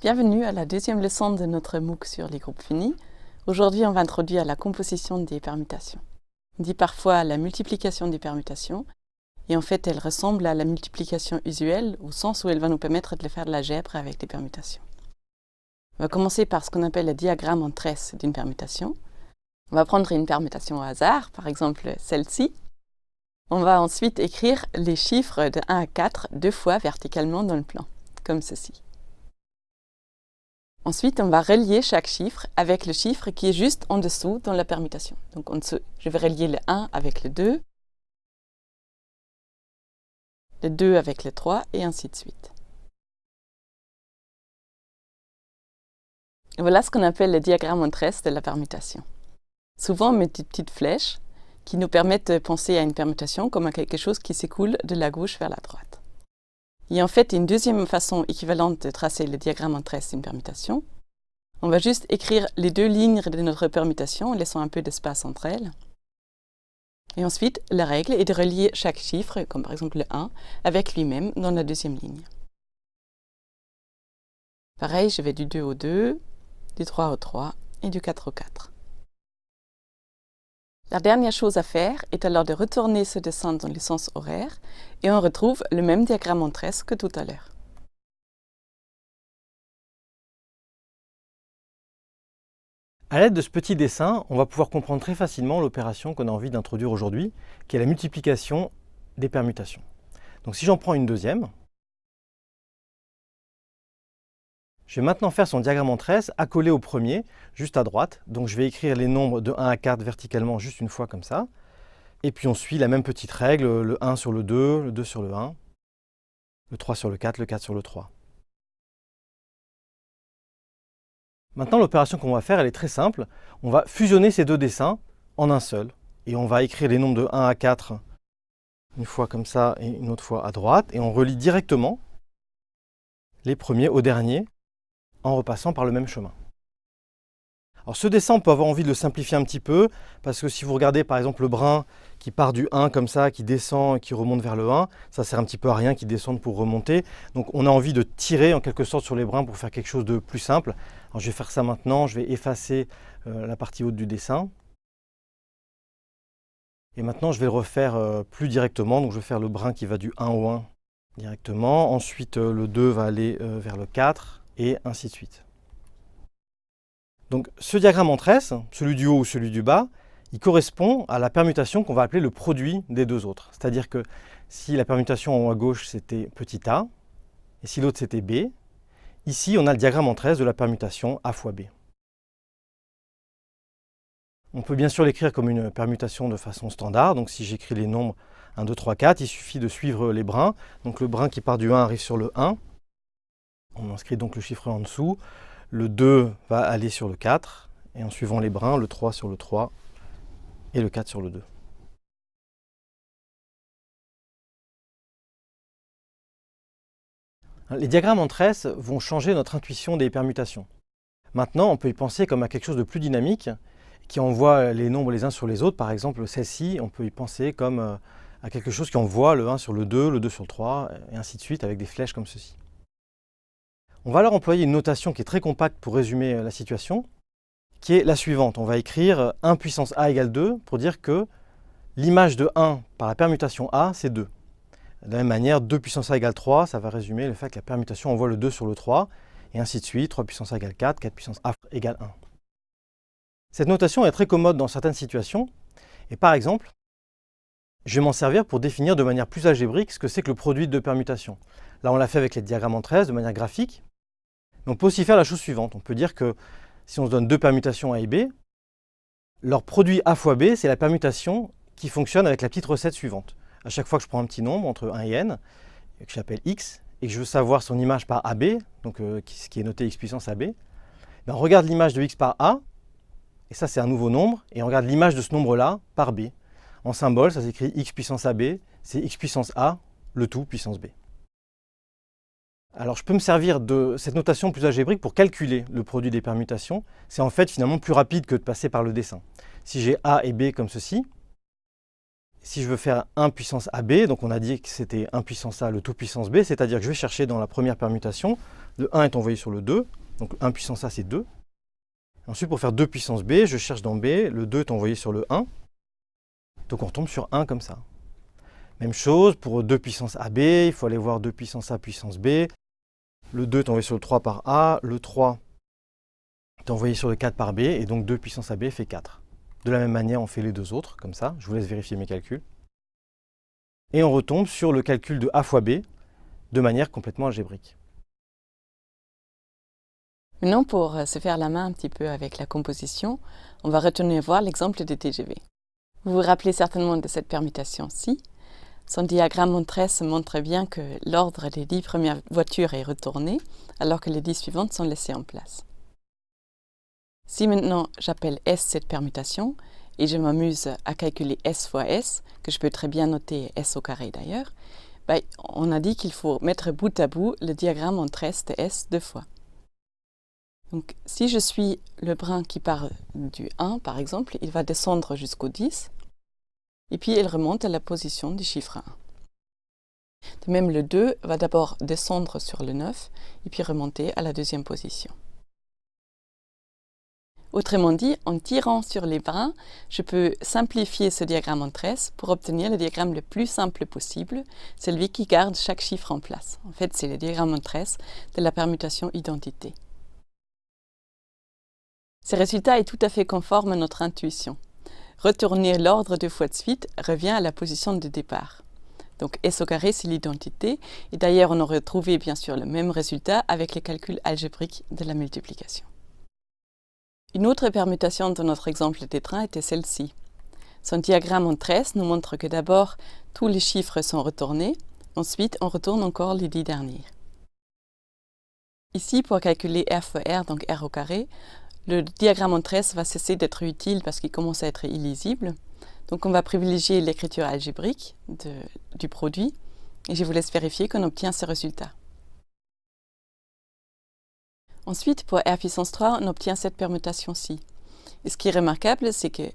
Bienvenue à la deuxième leçon de notre MOOC sur les groupes finis. Aujourd'hui, on va introduire la composition des permutations. On dit parfois la multiplication des permutations, et en fait, elle ressemble à la multiplication usuelle, au sens où elle va nous permettre de faire de l'algèbre avec des permutations. On va commencer par ce qu'on appelle le diagramme en tresse d'une permutation. On va prendre une permutation au hasard, par exemple celle-ci. On va ensuite écrire les chiffres de 1 à 4 deux fois verticalement dans le plan, comme ceci. Ensuite, on va relier chaque chiffre avec le chiffre qui est juste en dessous dans la permutation. Donc en dessous, je vais relier le 1 avec le 2 avec le 3, et ainsi de suite. Voilà ce qu'on appelle le diagramme en tresse de la permutation. Souvent, on met des petites flèches qui nous permettent de penser à une permutation comme à quelque chose qui s'écoule de la gauche vers la droite. Il y a en fait une deuxième façon équivalente de tracer le diagramme en tresse d'une permutation. On va juste écrire les deux lignes de notre permutation en laissant un peu d'espace entre elles. Et ensuite, la règle est de relier chaque chiffre, comme par exemple le 1, avec lui-même dans la deuxième ligne. Pareil, je vais du 2 au 2, du 3 au 3 et du 4 au 4. La dernière chose à faire est alors de retourner ce dessin dans le sens horaire et on retrouve le même diagramme en tresse que tout à l'heure. À l'aide de ce petit dessin, on va pouvoir comprendre très facilement l'opération qu'on a envie d'introduire aujourd'hui, qui est la multiplication des permutations. Donc si j'en prends une deuxième, je vais maintenant faire son diagramme en tresse accolé au premier, juste à droite. Donc je vais écrire les nombres de 1 à 4 verticalement juste une fois comme ça. Et puis on suit la même petite règle, le 1 sur le 2 sur le 1, le 3 sur le 4 sur le 3. Maintenant, l'opération qu'on va faire, elle est très simple. On va fusionner ces deux dessins en un seul. Et on va écrire les nombres de 1 à 4 une fois comme ça et une autre fois à droite. Et on relie directement les premiers au dernier en repassant par le même chemin. Alors ce dessin, on peut avoir envie de le simplifier un petit peu, parce que si vous regardez par exemple le brin qui part du 1 comme ça, qui descend et qui remonte vers le 1, ça sert un petit peu à rien qu'ils descendent pour remonter. Donc on a envie de tirer en quelque sorte sur les brins pour faire quelque chose de plus simple. Alors je vais faire ça maintenant, je vais effacer la partie haute du dessin. Et maintenant je vais le refaire plus directement, donc je vais faire le brin qui va du 1 au 1 directement. Ensuite le 2 va aller vers le 4 et ainsi de suite. Donc ce diagramme en tresse, celui du haut ou celui du bas, il correspond à la permutation qu'on va appeler le produit des deux autres. C'est-à-dire que si la permutation en haut à gauche c'était petit a, et si l'autre c'était b, ici on a le diagramme en tresse de la permutation a fois b. On peut bien sûr l'écrire comme une permutation de façon standard, donc si j'écris les nombres 1, 2, 3, 4, il suffit de suivre les brins. Donc le brin qui part du 1 arrive sur le 1, on inscrit donc le chiffre en dessous. Le 2 va aller sur le 4, et en suivant les brins, le 3 sur le 3 et le 4 sur le 2. Les diagrammes en tresse vont changer notre intuition des permutations. Maintenant, on peut y penser comme à quelque chose de plus dynamique, qui envoie les nombres les uns sur les autres. Par exemple, celle-ci, on peut y penser comme à quelque chose qui envoie le 1 sur le 2 sur le 3, et ainsi de suite, avec des flèches comme ceci. On va alors employer une notation qui est très compacte pour résumer la situation, qui est la suivante. On va écrire 1 puissance a égale 2 pour dire que l'image de 1 par la permutation a, c'est 2. De la même manière, 2 puissance a égale 3, ça va résumer le fait que la permutation envoie le 2 sur le 3, et ainsi de suite, 3 puissance a égale 4, 4 puissance a égale 1. Cette notation est très commode dans certaines situations, et par exemple, je vais m'en servir pour définir de manière plus algébrique ce que c'est que le produit de deux permutations. Là, on l'a fait avec les diagrammes en tresse de manière graphique. Mais on peut aussi faire la chose suivante. On peut dire que si on se donne deux permutations A et B, leur produit A fois B, c'est la permutation qui fonctionne avec la petite recette suivante. À chaque fois que je prends un petit nombre entre 1 et n, que j'appelle x, et que je veux savoir son image par AB, donc ce qui est noté x puissance AB, ben on regarde l'image de x par A, et ça c'est un nouveau nombre, et on regarde l'image de ce nombre-là par B. En symbole, ça s'écrit x puissance AB, c'est x puissance A, le tout puissance B. Alors je peux me servir de cette notation plus algébrique pour calculer le produit des permutations. C'est en fait finalement plus rapide que de passer par le dessin. Si j'ai A et B comme ceci, Si je veux faire 1 puissance AB, donc on a dit que c'était 1 puissance A, le tout puissance B, c'est-à-dire que je vais chercher dans la première permutation, le 1 est envoyé sur le 2, donc 1 puissance A c'est 2. Ensuite pour faire 2 puissance B, je cherche dans B, le 2 est envoyé sur le 1, donc on retombe sur 1 comme ça. Même chose pour 2 puissance AB, il faut aller voir 2 puissance A puissance B, le 2 est envoyé sur le 3 par A, le 3 est envoyé sur le 4 par B, et donc 2 puissance AB fait 4. De la même manière, on fait les deux autres, comme ça. Je vous laisse vérifier mes calculs. Et on retombe sur le calcul de A fois B, de manière complètement algébrique. Maintenant, pour se faire la main un petit peu avec la composition, on va retourner voir l'exemple des TGV. Vous vous rappelez certainement de cette permutation-ci. Son diagramme en tresse montre bien que l'ordre des 10 premières voitures est retourné, alors que les 10 suivantes sont laissées en place. Si maintenant j'appelle S cette permutation, et je m'amuse à calculer S fois S, que je peux très bien noter S au carré d'ailleurs, on a dit qu'il faut mettre bout à bout le diagramme en tresse de S deux fois. Donc si je suis le brin qui part du 1 par exemple, il va descendre jusqu'au 10, et puis il remonte à la position du chiffre 1. De même le 2 va d'abord descendre sur le 9, et puis remonter à la deuxième position. Autrement dit, en tirant sur les brins, je peux simplifier ce diagramme en tresse pour obtenir le diagramme le plus simple possible, celui qui garde chaque chiffre en place. En fait, c'est le diagramme en tresse de la permutation identité. Ce résultat est tout à fait conforme à notre intuition. Retourner l'ordre deux fois de suite revient à la position de départ. Donc S au carré, c'est l'identité, et d'ailleurs on aurait trouvé bien sûr le même résultat avec les calculs algébriques de la multiplication. Une autre permutation de notre exemple des trains était celle-ci. Son diagramme en tresse nous montre que d'abord, tous les chiffres sont retournés, ensuite on retourne encore les 10 derniers. Ici, pour calculer R fois R, donc R au carré, le diagramme en tresse va cesser d'être utile parce qu'il commence à être illisible. Donc on va privilégier l'écriture algébrique du produit, et je vous laisse vérifier qu'on obtient ce résultat. Ensuite, pour R puissance 3, on obtient cette permutation-ci. Et ce qui est remarquable, c'est que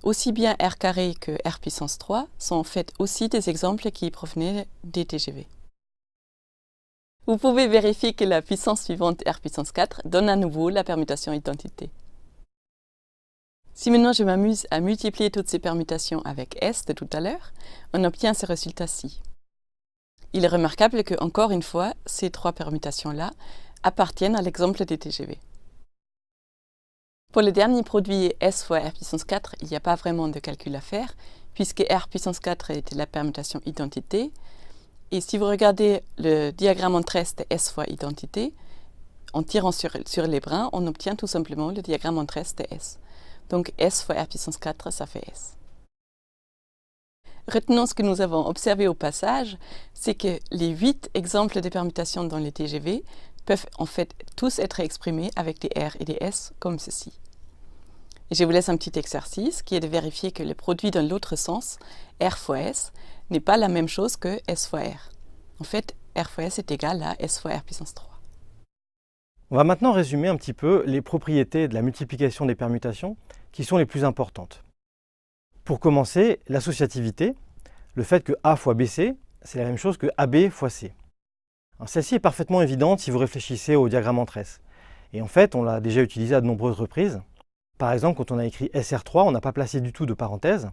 aussi bien R carré que R puissance 3 sont en fait aussi des exemples qui provenaient des TGV. Vous pouvez vérifier que la puissance suivante, R puissance 4, donne à nouveau la permutation identité. Si maintenant je m'amuse à multiplier toutes ces permutations avec S de tout à l'heure, on obtient ce résultat-ci. Il est remarquable que, encore une fois, ces trois permutations-là appartiennent à l'exemple des TGV. Pour le dernier produit S fois R puissance 4, il n'y a pas vraiment de calcul à faire, puisque R puissance 4 était la permutation identité. Et si vous regardez le diagramme en tresse de S fois identité, en tirant sur les brins, on obtient tout simplement le diagramme en tresse de S. Donc S fois R puissance 4, ça fait S. Retenons ce que nous avons observé au passage, c'est que les 8 exemples de permutations dans les TGV peuvent en fait tous être exprimés avec des R et des S comme ceci. Et je vous laisse un petit exercice qui est de vérifier que le produit dans l'autre sens, R fois S, n'est pas la même chose que S fois R. En fait, R fois S est égal à S fois R puissance 3. On va maintenant résumer un petit peu les propriétés de la multiplication des permutations qui sont les plus importantes. Pour commencer, l'associativité, le fait que A fois BC, c'est la même chose que AB fois C. Celle-ci est parfaitement évidente si vous réfléchissez au diagramme en tresse. Et en fait, on l'a déjà utilisé à de nombreuses reprises. Par exemple, quand on a écrit SR3, on n'a pas placé du tout de parenthèses.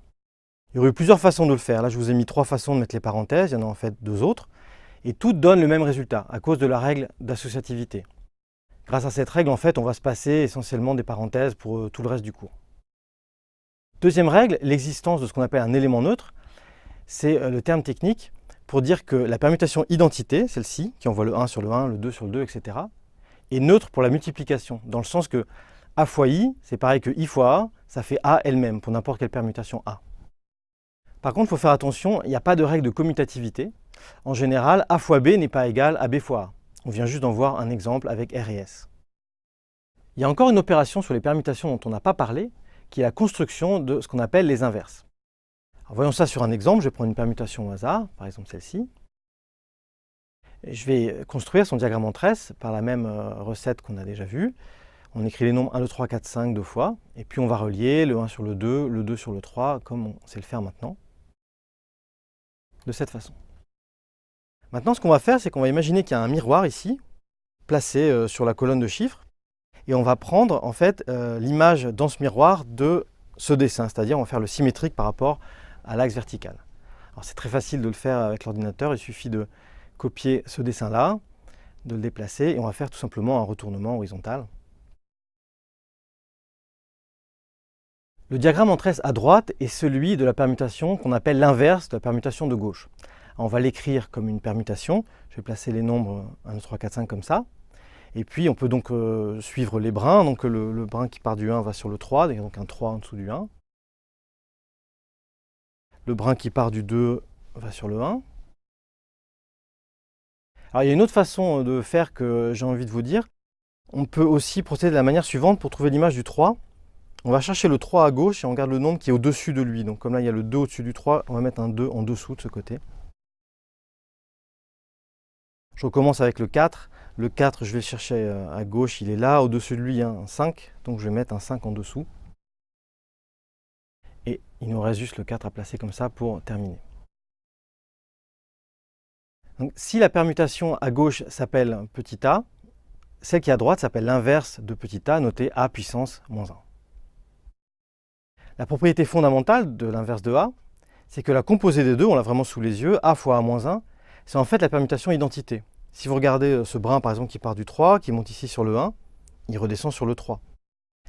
Il y aurait eu plusieurs façons de le faire. Là, je vous ai mis 3 façons de mettre les parenthèses, il y en a en fait 2 autres. Et toutes donnent le même résultat, à cause de la règle d'associativité. Grâce à cette règle, en fait, on va se passer essentiellement des parenthèses pour tout le reste du cours. Deuxième règle, l'existence de ce qu'on appelle un élément neutre. C'est le terme technique pour dire que la permutation identité, celle-ci, qui envoie le 1 sur le 1, le 2 sur le 2, etc., est neutre pour la multiplication, dans le sens que A fois I, c'est pareil que I fois A, ça fait A elle-même, pour n'importe quelle permutation A. Par contre, il faut faire attention, il n'y a pas de règle de commutativité. En général, A fois B n'est pas égal à B fois A. On vient juste d'en voir un exemple avec R et S. Il y a encore une opération sur les permutations dont on n'a pas parlé, qui est la construction de ce qu'on appelle les inverses. Alors voyons ça sur un exemple, je vais prendre une permutation au hasard, par exemple celle-ci. Je vais construire son diagramme en tresse par la même recette qu'on a déjà vue. On écrit les nombres 1, 2, 3, 4, 5 deux fois, et puis on va relier le 1 sur le 2 sur le 3, comme on sait le faire maintenant. de cette façon. Maintenant, ce qu'on va faire, c'est qu'on va imaginer qu'il y a un miroir ici, placé sur la colonne de chiffres, et on va prendre en fait l'image dans ce miroir de ce dessin, c'est-à-dire on va faire le symétrique par rapport à l'axe vertical. Alors c'est très facile de le faire avec l'ordinateur, il suffit de copier ce dessin-là, de le déplacer, et on va faire tout simplement un retournement horizontal. Le diagramme en tresse à droite est celui de la permutation qu'on appelle l'inverse de la permutation de gauche. Alors on va l'écrire comme une permutation, je vais placer les nombres 1, 2, 3, 4, 5 comme ça. Et puis on peut donc suivre les brins, donc le brin qui part du 1 va sur le 3, il y a donc un 3 en dessous du 1. Le brin qui part du 2 va sur le 1. Alors il y a une autre façon de faire que j'ai envie de vous dire. On peut aussi procéder de la manière suivante pour trouver l'image du 3. On va chercher le 3 à gauche et on regarde le nombre qui est au-dessus de lui. Donc comme là il y a le 2 au-dessus du 3, on va mettre un 2 en dessous de ce côté. Je recommence avec le 4. Le 4, je vais le chercher à gauche, il est là. Au-dessus de lui, il y a un 5. Donc je vais mettre un 5 en dessous. Et il nous reste juste le 4 à placer comme ça pour terminer. Donc, si la permutation à gauche s'appelle petit a, celle qui est à droite s'appelle l'inverse de petit a, noté a puissance moins 1. La propriété fondamentale de l'inverse de a, c'est que la composée des deux, on l'a vraiment sous les yeux, a fois a moins 1, c'est en fait la permutation identité. Si vous regardez ce brin par exemple qui part du 3, qui monte ici sur le 1, il redescend sur le 3.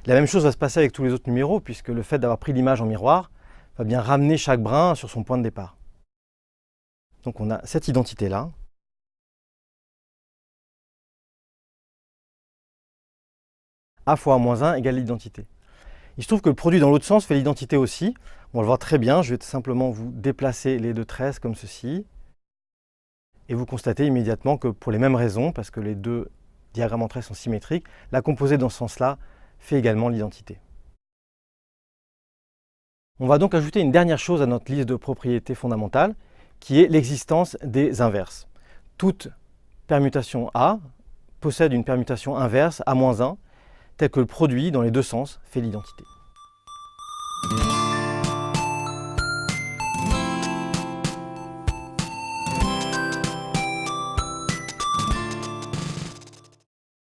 La même chose va se passer avec tous les autres numéros, puisque le fait d'avoir pris l'image en miroir va bien ramener chaque brin sur son point de départ. Donc on a cette identité-là. A fois A moins 1 égale l'identité. Il se trouve que le produit dans l'autre sens fait l'identité aussi. On va le voir très bien, je vais simplement vous déplacer les deux tresses comme ceci. Et vous constatez immédiatement que pour les mêmes raisons, parce que les deux diagrammes en tresse sont symétriques, la composée dans ce sens-là fait également l'identité. On va donc ajouter une dernière chose à notre liste de propriétés fondamentales, qui est l'existence des inverses. Toute permutation A possède une permutation inverse A-1, telle que le produit dans les deux sens fait l'identité.